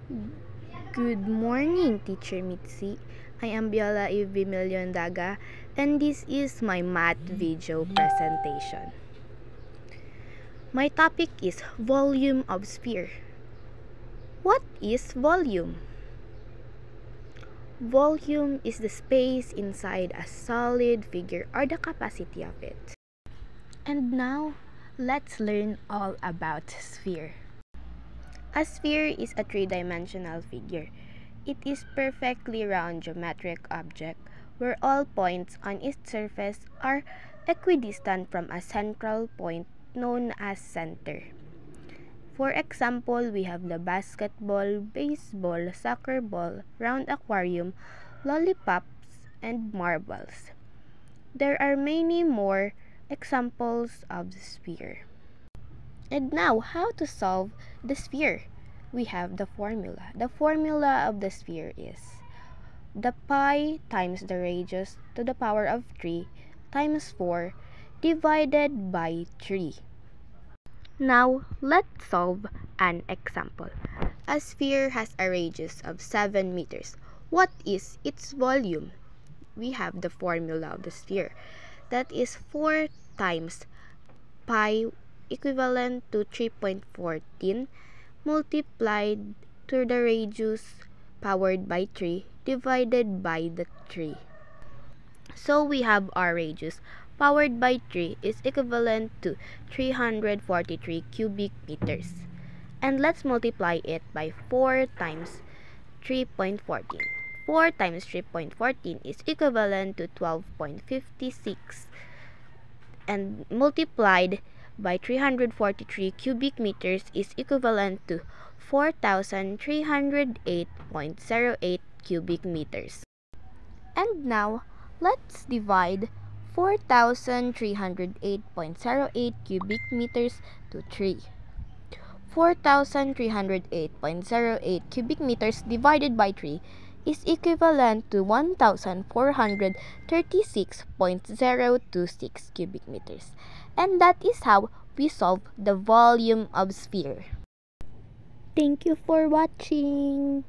Good morning, Teacher Mitzi. I am Biola Ivy Daga, and this is my math video presentation. My topic is volume of sphere. What is volume? Volume is the space inside a solid figure or the capacity of it. And now, let's learn all about sphere. A sphere is a three-dimensional figure. It is perfectly round geometric object where all points on its surface are equidistant from a central point known as center. For example, we have the basketball, baseball, soccer ball, round aquarium, lollipops, and marbles. There are many more examples of the sphere. And now, how to solve the sphere? We have the formula. The formula of the sphere is the pi times the radius to the power of 3 times 4 divided by 3. Now, let's solve an example. A sphere has a radius of 7 meters. What is its volume? We have the formula of the sphere. That is 4 times pi equivalent to 3.14 multiplied to the radius powered by 3 divided by the 3. So we have our radius powered by 3 is equivalent to 343 cubic meters. And let's multiply it by 4 times 3.14. 4 times 3.14 is equivalent to 12.56 and multiplied by 343 cubic meters is equivalent to 4,308.08 cubic meters. And now, let's divide 4,308.08 cubic meters to 3. 4,308.08 cubic meters divided by 3 is equivalent to 1,436.026 cubic meters. And that is how we solve the volume of sphere. Thank you for watching.